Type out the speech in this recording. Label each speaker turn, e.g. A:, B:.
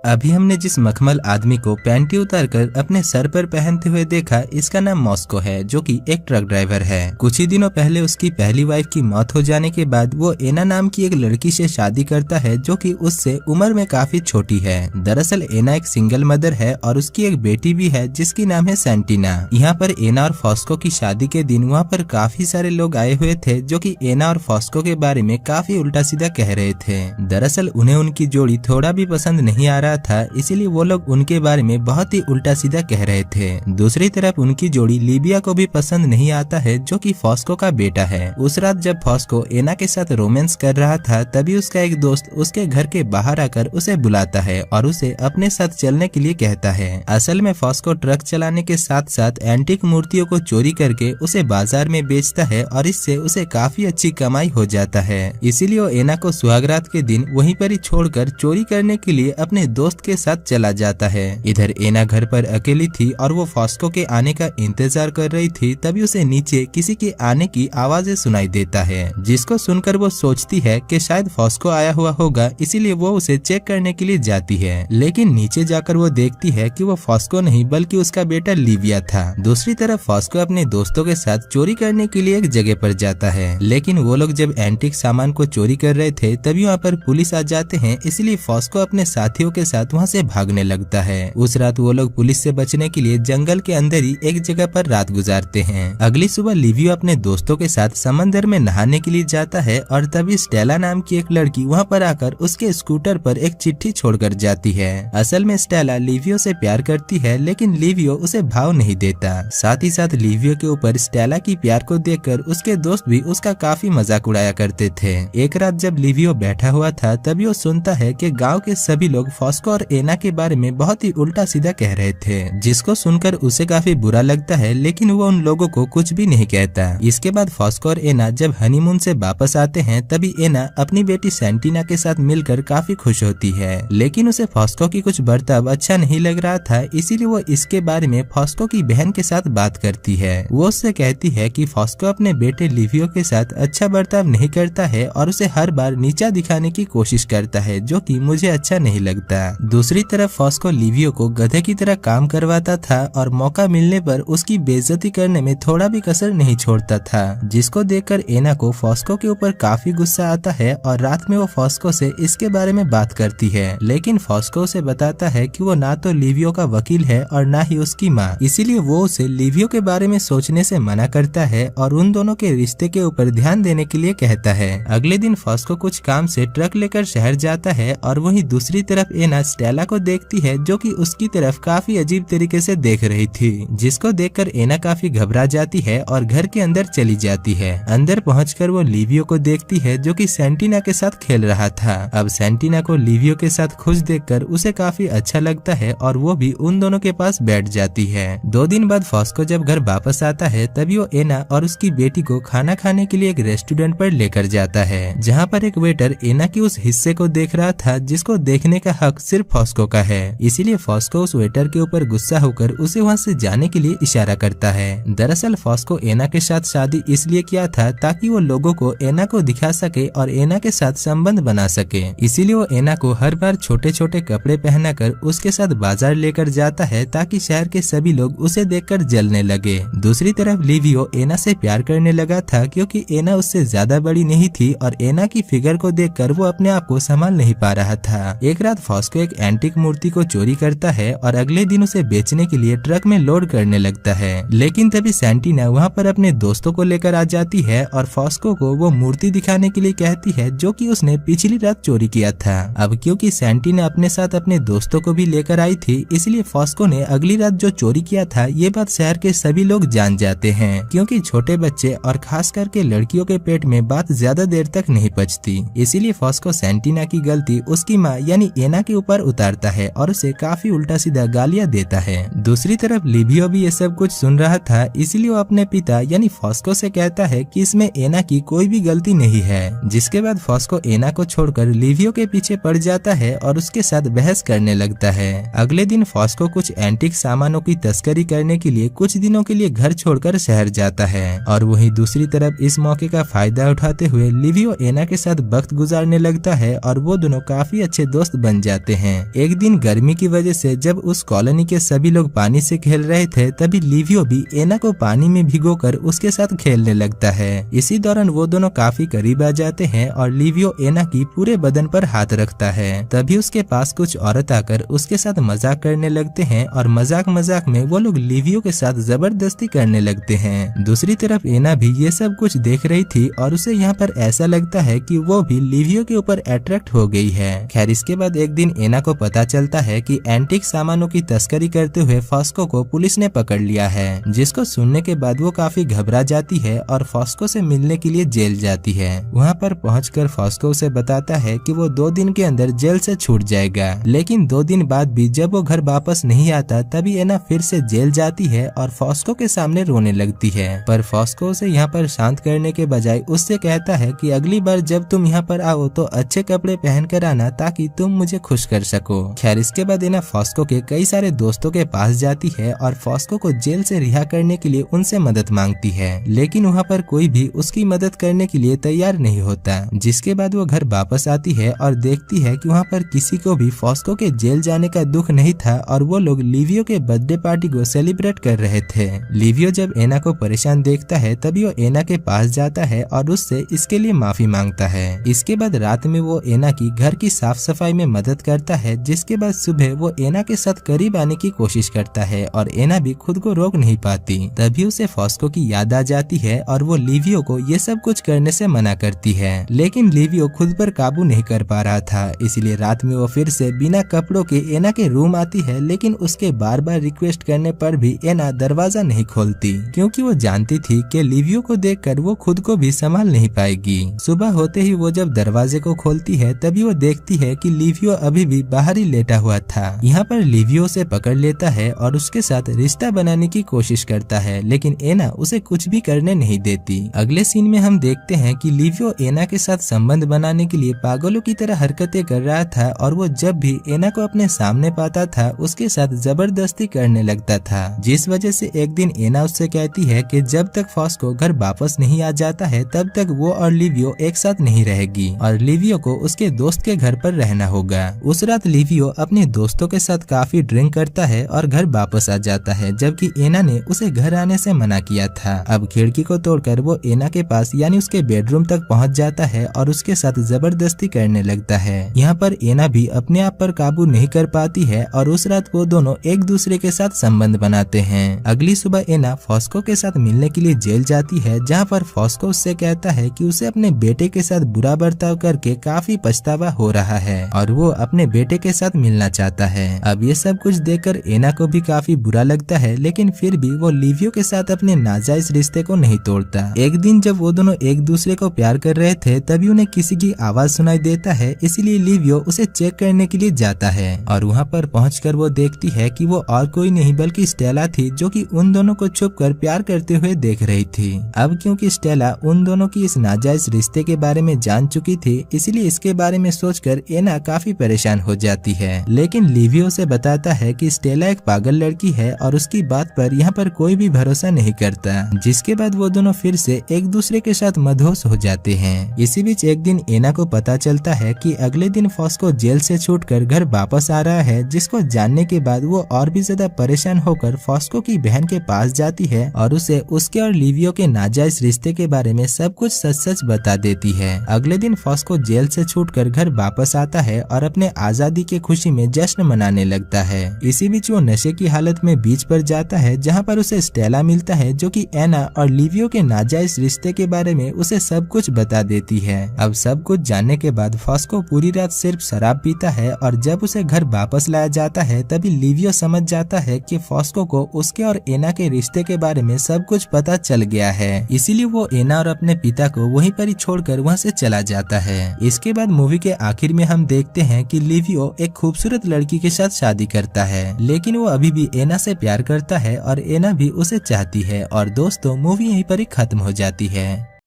A: अभी हमने जिस मखमल आदमी को पैंटी उतारकर अपने सर पर पहनते हुए देखा, इसका नाम मॉस्को है, जो कि एक ट्रक ड्राइवर है। कुछ ही दिनों पहले उसकी पहली वाइफ की मौत हो जाने के बाद वो एना नाम की एक लड़की से शादी करता है, जो कि उससे उम्र में काफी छोटी है। दरअसल एना एक सिंगल मदर है और उसकी एक बेटी भी है जिसकी नाम है सैंटिना। यहाँ पर एना और फॉस्को की शादी के दिन वहाँ पर काफी सारे लोग आए हुए थे, जो कि एना और फॉस्को के बारे में काफी उल्टा सीधा कह रहे थे। दरअसल उन्हें उनकी जोड़ी थोड़ा भी पसंद नहीं आ रहा था, इसीलिए वो लोग उनके बारे में बहुत ही उल्टा सीधा कह रहे थे। दूसरी तरफ उनकी जोड़ी लिबिया को भी पसंद नहीं आता है, जो कि फॉस्को का बेटा है। उस रात जब फॉस्को एना के साथ रोमांस कर रहा था, तभी उसका एक दोस्त उसके घर के बाहर आकर उसे बुलाता है और उसे अपने साथ चलने के लिए कहता है। असल में फॉस्को ट्रक चलाने के साथ साथ एंटीक मूर्तियों को चोरी करके उसे बाजार में बेचता है और इससे उसे काफी अच्छी कमाई हो जाता है। इसीलिए वो एना को सुहागरात के दिन वहीं पर ही छोड़कर चोरी करने के लिए अपने दोस्त के साथ चला जाता है। इधर एना घर पर अकेली थी और वो फॉस्को के आने का इंतजार कर रही थी, तभी उसे नीचे किसी के आने की आवाजें सुनाई देता है, जिसको सुनकर वो सोचती है कि शायद फॉस्को आया हुआ होगा, इसीलिए वो उसे चेक करने के लिए जाती है। लेकिन नीचे जाकर वो देखती है कि वो फॉस्को नहीं बल्कि उसका बेटा लिविया था। दूसरी तरफ फॉस्को अपने दोस्तों के साथ चोरी करने के लिए एक जगह पर जाता है, लेकिन वो लोग जब एंटीक सामान को चोरी कर रहे थे तभी वहाँ पर पुलिस आ जाते हैं, इसलिए फॉस्को अपने साथियों के साथ वहाँ से भागने लगता है। उस रात वो लोग पुलिस से बचने के लिए जंगल के अंदर ही एक जगह पर रात गुजारते हैं। अगली सुबह लिवियो अपने दोस्तों के साथ समंदर में नहाने के लिए जाता है और तभी स्टेला नाम की एक लड़की वहाँ पर आकर उसके स्कूटर पर एक चिट्ठी छोड़कर जाती है। असल में स्टेला लिवियो से प्यार करती है, लेकिन लिवियो उसे भाव नहीं देता। साथ ही साथ लिवियो के ऊपर स्टेला की प्यार को देखकर उसके दोस्त भी उसका काफी मजाक उड़ाया करते थे। एक रात जब लिवियो बैठा हुआ था, तभी वो सुनता है कि गाँव के सभी लोग फॉस्को और एना के बारे में बहुत ही उल्टा सीधा कह रहे थे, जिसको सुनकर उसे काफी बुरा लगता है, लेकिन वो उन लोगों को कुछ भी नहीं कहता। इसके बाद फॉस्को और एना जब हनीमून से वापस आते हैं, तभी एना अपनी बेटी सैंटिना के साथ मिलकर काफी खुश होती है, लेकिन उसे फॉस्को की कुछ बर्ताव अच्छा नहीं लग रहा था, इसीलिए वो इसके बारे में फॉस्को की बहन के साथ बात करती है। वो उससे कहती है कि फॉस्को अपने बेटे लिवियो के साथ अच्छा बर्ताव नहीं करता है और उसे हर बार नीचा दिखाने की कोशिश करता है, जो कि मुझे अच्छा नहीं लगता। दूसरी तरफ फॉस्को लिवियो को गधे की तरह काम करवाता था और मौका मिलने पर उसकी बेइज्जती करने में थोड़ा भी कसर नहीं छोड़ता था, जिसको देखकर एना को फॉस्को के ऊपर काफी गुस्सा आता है और रात में वो फॉस्को से इसके बारे में बात करती है, लेकिन फॉस्को उसे बताता है कि वो ना तो लिवियो का वकील है और ना ही उसकी माँ, इसीलिए वो उसे लिवियो के बारे में सोचने से मना करता है और उन दोनों के रिश्ते के ऊपर ध्यान देने के लिए कहता है। अगले दिन फॉस्को कुछ काम से ट्रक लेकर शहर जाता है और वहीं दूसरी तरफ एना स्टेला को देखती है, जो कि उसकी तरफ काफी अजीब तरीके से देख रही थी, जिसको देखकर एना काफी घबरा जाती है और घर के अंदर चली जाती है। अंदर पहुंचकर वो लिवियो को देखती है, जो कि सैंटिना के साथ खेल रहा था। अब सैंटिना को लिवियो के साथ खुश देखकर उसे काफी अच्छा लगता है और वो भी उन दोनों के पास बैठ जाती है। 2 दिन बाद फॉस्को जब घर वापस आता है, तभी वो एना और उसकी बेटी को खाना खाने के लिए एक रेस्टोरेंट पर लेकर जाता है, जहाँ पर एक वेटर एना की उस हिस्से को देख रहा था जिसको देखने का हक सिर्फ फॉस्को का है। इसीलिए फॉस्को उस वेटर के ऊपर गुस्सा होकर उसे वहाँ से जाने के लिए इशारा करता है। दरअसल फॉस्को एना के साथ शादी इसलिए किया था ताकि वो लोगों को एना को दिखा सके और एना के साथ संबंध बना सके। इसीलिए वो एना को हर बार छोटे छोटे कपड़े पहनाकर उसके साथ बाजार लेकर जाता है, ताकि शहर के सभी लोग उसे देखकर जलने लगे। दूसरी तरफ लिवियो एना से प्यार करने लगा था, क्योंकि एना उससे ज्यादा बड़ी नहीं थी और एना की फिगर को देखकर वो अपने आप को संभाल नहीं पा रहा था। एक रात फॉस्को एक एंटीक मूर्ति को चोरी करता है और अगले दिन उसे बेचने के लिए ट्रक में लोड करने लगता है, लेकिन तभी सैंटिना वहाँ पर अपने दोस्तों को लेकर आ जाती है और फॉस्को को वो मूर्ति दिखाने के लिए कहती है, जो कि उसने पिछली रात चोरी किया था। अब क्योंकि सैंटिना अपने साथ अपने दोस्तों को भी लेकर आई थी, इसलिए फॉस्को ने अगली रात जो चोरी किया था ये बात शहर के सभी लोग जान जाते हैं, क्योंकि छोटे बच्चे और खास करके लड़कियों के पेट में बात ज्यादा देर तक नहीं पचती। इसीलिए फॉस्को सैंटिना की गलती उसकी माँ यानी एना के ऊपर उतारता है और उसे काफी उल्टा सीधा गालियां देता है। दूसरी तरफ लिवियो भी ये सब कुछ सुन रहा था, इसलिए वो अपने पिता यानी फॉस्को से कहता है कि इसमें एना की कोई भी गलती नहीं है, जिसके बाद फॉस्को एना को छोड़कर लिवियो के पीछे पड़ जाता है और उसके साथ बहस करने लगता है। अगले दिन फॉस्को कुछ एंटीक सामानों की तस्करी करने के लिए कुछ दिनों के लिए घर छोड़कर शहर जाता है और वहीं दूसरी तरफ इस मौके का फायदा उठाते हुए लिवियो एना के साथ वक्त गुजारने लगता है और वो दोनों काफी अच्छे दोस्त बन जाते जाते हैं। एक दिन गर्मी की वजह से जब उस कॉलोनी के सभी लोग पानी से खेल रहे थे, तभी लिवियो भी एना को पानी में भिगोकर उसके साथ खेलने लगता है। इसी दौरान वो दोनों काफी करीब आ जाते हैं और लिवियो एना की पूरे बदन पर हाथ रखता है। तभी उसके पास कुछ औरत आकर उसके साथ मजाक करने लगते हैं और मजाक मजाक में वो लोग लिवियो के साथ जबरदस्ती करने लगते हैं। दूसरी तरफ एना भी ये सब कुछ देख रही थी और उसे यहाँ पर ऐसा लगता है कि वो भी लिवियो के ऊपर अट्रैक्ट हो गई है। खैर, इसके बाद एक दिन एना को पता चलता है कि एंटीक सामानों की तस्करी करते हुए फॉस्को को पुलिस ने पकड़ लिया है, जिसको सुनने के बाद वो काफी घबरा जाती है और फॉस्को से मिलने के लिए जेल जाती है। वहाँ पर पहुंचकर फॉस्को उसे बताता है कि वो 2 दिन के अंदर जेल से छूट जाएगा, लेकिन 2 दिन बाद भी जब वो घर वापस नहीं आता तभी एना फिर से जेल जाती है और फॉस्को के सामने रोने लगती है। पर फॉस्को उसे यहाँ पर शांत करने के बजाय उससे कहता है कि अगली बार जब तुम यहाँ पर आओ तो अच्छे कपड़े पहन कर आना ताकि तुम मुझे खुश कर सको। खैर, इसके बाद एना फॉस्को के कई सारे दोस्तों के पास जाती है और फॉस्को को जेल से रिहा करने के लिए उनसे मदद मांगती है, लेकिन वहाँ पर कोई भी उसकी मदद करने के लिए तैयार नहीं होता। जिसके बाद वो घर वापस आती है और देखती है कि वहाँ पर किसी को भी फॉस्को के जेल जाने का दुख नहीं था और वो लोग लिवियो के बर्थडे पार्टी को सेलिब्रेट कर रहे थे। लिवियो जब एना को परेशान देखता है तभी वो एना के पास जाता है और उससे इसके लिए माफी मांगता है। इसके बाद रात में वो एना की घर की साफ सफाई में मदद करता है, जिसके बाद सुबह वो एना के साथ करीब आने की कोशिश करता है और एना भी खुद को रोक नहीं पाती। तभी उसे फॉस्को की याद आ जाती है और वो लिवियो को ये सब कुछ करने से मना करती है, लेकिन लिवियो खुद पर काबू नहीं कर पा रहा था। इसलिए रात में वो फिर से बिना कपड़ों के एना के रूम आती है, लेकिन उसके बार बार रिक्वेस्ट करने पर भी एना दरवाजा नहीं खोलती, क्योंकि वो जानती थी कि लिवियो को देखकर वो खुद को भी संभाल नहीं पाएगी। सुबह होते ही वो जब दरवाजे को खोलती है तभी वो देखती है कि लिवियो अभी भी बाहर ही लेटा हुआ था। यहाँ पर लिवियो उसे पकड़ लेता है और उसके साथ रिश्ता बनाने की कोशिश करता है, लेकिन एना उसे कुछ भी करने नहीं देती। अगले सीन में हम देखते हैं कि लिवियो एना के साथ संबंध बनाने के लिए पागलों की तरह हरकतें कर रहा था और वो जब भी एना को अपने सामने पाता था उसके साथ जबरदस्ती करने लगता था, जिस वजह से एक दिन एना उससे कहती है कि जब तक फॉस्को घर वापस नहीं आ जाता है तब तक वो और लिवियो एक साथ नहीं रहेगी और लिवियो को उसके दोस्त के घर पर रहना होगा। उस रात लिवियो अपने दोस्तों के साथ काफी ड्रिंक करता है और घर वापस आ जाता है, जबकि एना ने उसे घर आने से मना किया था। अब खिड़की को तोड़कर वो एना के पास यानी उसके बेडरूम तक पहुंच जाता है और उसके साथ जबरदस्ती करने लगता है। यहाँ पर एना भी अपने आप पर काबू नहीं कर पाती है और उस रात वो दोनों एक दूसरे के साथ संबंध बनाते हैं। अगली सुबह एना फॉस्को के साथ मिलने के लिए जेल जाती है, जहाँ पर फॉस्को उससे कहता है कि उसे अपने बेटे के साथ बुरा बर्ताव करके काफी पछतावा हो रहा है और वो अपने बेटे के साथ मिलना चाहता है। अब ये सब कुछ देखकर एना को भी काफी बुरा लगता है, लेकिन फिर भी वो लिवियो के साथ अपने नाजायज रिश्ते को नहीं तोड़ता। एक दिन जब वो दोनों एक दूसरे को प्यार कर रहे थे तभी उन्हें किसी की आवाज सुनाई देता है, इसीलिए लिवियो उसे चेक करने के लिए जाता है और वहाँ पर पहुंचकर वो देखती है कि वो और कोई नहीं बल्कि स्टेला थी, जो कि उन दोनों को छुपकर प्यार करते हुए देख रही थी। अब क्योंकि स्टेला उन दोनों की इस नाजायज रिश्ते के बारे में जान चुकी थी, इसलिए इसके बारे में सोचकर एना काफी परेशान हो जाती है, लेकिन लिवियो से बताता है कि स्टेला एक पागल लड़की है और उसकी बात पर यहाँ पर कोई भी भरोसा नहीं करता। जिसके बाद वो दोनों फिर से एक दूसरे के साथ मदहोश हो जाते हैं। इसी बीच एक दिन एना को पता चलता है कि अगले दिन फॉस्को जेल से छूटकर घर वापस आ रहा है, जिसको जानने के बाद वो और भी ज्यादा परेशान होकर फॉस्को की बहन के पास जाती है और उसे उसके और लिवियो के नाजायज रिश्ते के बारे में सब कुछ सच सच बता देती है। अगले दिन फॉस्को जेल से छूटकर घर वापस आता है और अपने आजादी की खुशी में जश्न मनाने लगता है। इसी बीच वो नशे की हालत में बीच पर जाता है, जहाँ पर उसे स्टेला मिलता है, जो कि एना और लिवियो के नाजायज रिश्ते के बारे में उसे सब कुछ बता देती है। अब सब कुछ जानने के बाद फॉस्को पूरी रात सिर्फ शराब पीता है और जब उसे घर वापस लाया जाता है तभी लिवियो समझ जाता है कि फॉस्को को उसके और एना के रिश्ते के बारे में सब कुछ पता चल गया है, इसीलिए वो एना और अपने पिता को वहीं पर ही छोड़कर वहाँ से चला जाता है। इसके बाद मूवी के आखिर में हम देखते हैं कि लिवियो एक खूबसूरत लड़की के साथ शादी करता है, लेकिन वो अभी भी एना से प्यार करता है और एना भी उसे चाहती है और दोस्तों मूवी यहीं पर ही खत्म हो जाती है।